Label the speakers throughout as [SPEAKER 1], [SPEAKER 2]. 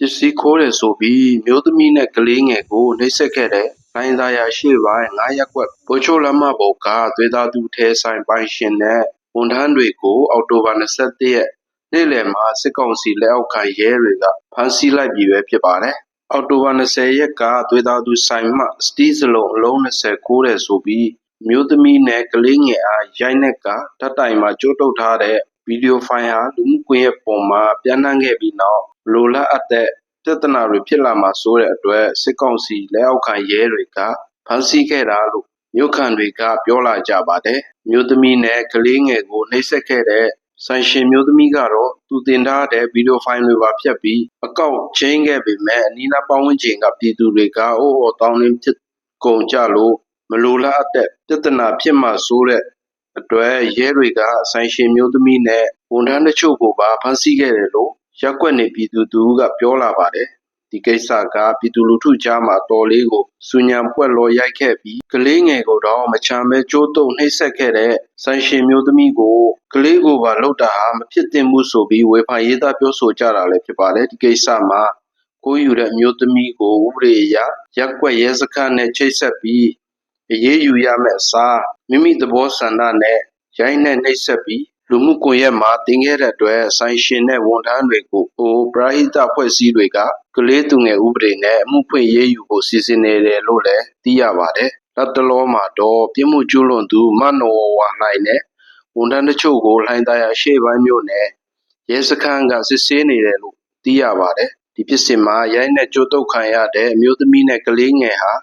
[SPEAKER 1] စ္စည်းခိုးတယ်ဆိုပြီးမျိုးသမီးနဲ့ကလေးငယ်ကိုနှိပ်စက်ခဲ့တဲ့လိုင်သာယာရှေ့ပိုင်း9ရပ်ကွက်ဗိုလ်ချုပ်လမ်းမပေါ်ကသွေးသားသူထဲဆိုင်ပိုင်ရှင်နဲ့ဝန်ထမ်းတွေကိုအောက်တိုဘာ21ရက်နေ့လယ်မှာစစ်ကောင်စီလက်အောက်ခံရဲတွေကဖမ်းဆီးလိုက်ပြီပဲဖြစ်ပါတယ်။အောက်တိုဘာ20ရက်ကသွေးသားသူဆိုင်မှစတီးစလုံးအလုံး20ခိုးတယ်ဆိုပြီးမျိုးသမီးနဲ့ကလေးငယ်အားရိုက်နှက်ကဓာတ်တိုင်မှာကြိုးတုပ်ထားတဲ့ဗီဒီယိုဖိုင်ဟာလူမှုကွန်ရက်ပေါ်မှာပြန့်နှံ့ခဲ့ပြီးနောက်လိုလားအပ်တဲ့ပြဿနာတွေဖြစ်လာမှာစိုးတဲ့အတွက်စစ်ကောင်စီလက်အောက်ခံရဲတွေကဖမ်းဆီးခဲ့တာလို့မြို့ခံတွေကပြောလာကြပါတယ်။မြို့သမီးနဲ့ကလေးငယ်ကိုနှိပ်စက်ခဲ့တဲ့ဆိုင်ရှင်မျိုးသမီးကတော့သူတင်ထားတဲ့ဗီဒီယိုဖိုင်တွေပါဖြတ်ပြီးအကောင့်ချင်းခဲ့ပေမဲ့အနီးနားပတ်ဝန်းကျင်ကပြည်သူတွေကအိုးဟော်တောင်းနှင်းဖြစ်ကုန်ကြလို့မလိုလားအပ်တဲ့ပြဿနာဖြစ်မှာစိုးတဲ့အတွက်ရဲတွေကဆိုင်ရှင်မျိုးသမီးနဲ့ဝန်ထမ်းတချို့ကိုပါဖမ်းဆီးခဲ့တယ်လို့ရက်ကွက်နေပြည်သူသူကပြောလာပါတယ်။ဒီကိစ္စကပြည်သူလူထုကြားမှာတော်လေးကိုစူညံပွက်လောရိုက်ခဲ့ပြီးကလေးငယ်ကိုတော့မချမ်းမဲကြိုးတုပ်နှိပ်စက်ခဲ့တဲ့ဆိုင်ရှင်မျိုးသမီးကိုကလေးကိုပါလှုပ်တာဟာမဖြစ်သင့်ဘူးဆိုပြီးဝေဖန်ရေးသားပြောဆိုကြတာလည်းဖြစ်ပါတယ်။ဒီကိစ္စမှာကိုယူတဲ့မျိုးသမီးကိုဥပဒေအရရက်ကွက်ရဲစခန်းနဲ့ချိတ်ဆက်ပြီးအရေးယူရမယ့်အစားမိမိသဘောဆန္ဒနဲ့ရိုက်နှက်နှိပ်စက်ပြီးလူမှုကွန်ရက်မှာတင်ခဲ့တဲ့အတွက်ဆိုင်ရှင်နဲ့ဝန်ထမ်းတွေကိုပရဟိတဖွဲ့စည်းတွေကကလေးသူငယ်ဥပဒေနဲ့အမှုဖွင့်ရေးယူဖို့စီစဉ်နေတယ်လို့လည်းသိရပါတယ်။လက်တလောမှာတော့ပြစ်မှုကျူးလွန်သူမနော်ဝါလှိုင်နဲ့ဝန်ထမ်းတချို့ကိုလှိုင်သာယာရှေ့ပိုင်းမြို့နယ်ရဲစခန်းကစစ်ဆေးနေတယ်လို့သိရပါတယ်။ဒီဖြစ်စဉ်မှာရိုက်နှက်ကြိုးတုပ်ခံရတဲ့အမျိုးသမီးနဲ့ကလေးငယ်ဟာ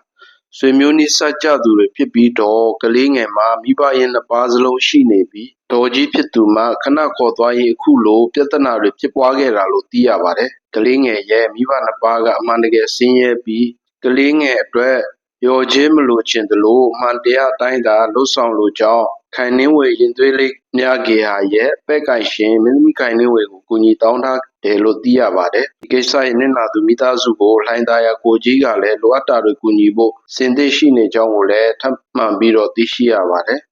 [SPEAKER 1] ဆွေမျိုးနီးစပ်ကြသူတွေဖြစ်ပြီးတော့ကလေးငယ်မှာမိဘရင်နှစ်ပါးစလုံးရှိနေပြီးဒေါ်ကြီးဖြစ်သူမှခဏခေါ်သွားရင်အခုလိုပြဿနာတွေဖြစ်ပွားခဲ့တာလို့သိရပါတယ်။ကလေးငယ်ရဲ့မိဘနှစ်ပါးကအမှန်တကယ်ဆင်းရဲပြီးကလေးငယ်အတွက်ရော်ချင်းမလိုချင်သလိုမှန်တရားအတိုင်းသာလှုပ်ဆောင်လိုကြောင်းခိုင်နှင်းဝေရင်သွေးလေးများကေဟာရဲ့ပဲ့ကိုင်ရှင်မင်းသမီးခိုင်နှင်းဝေကိုကူညီတောင်းထားတယ်လို့သိရပါတယ်။ဒီကိစ္စရဲ့နစ်နာသူမိသားစုကိုလှိုင်သာယာကိုကြီးကလည်းလိုအပ်တာတွေကူညီဖို့စင်သစ်ရှိနေကြောင်းကိုလည်းထပ်မံပြီးတော့သိရှိရပါတယ်။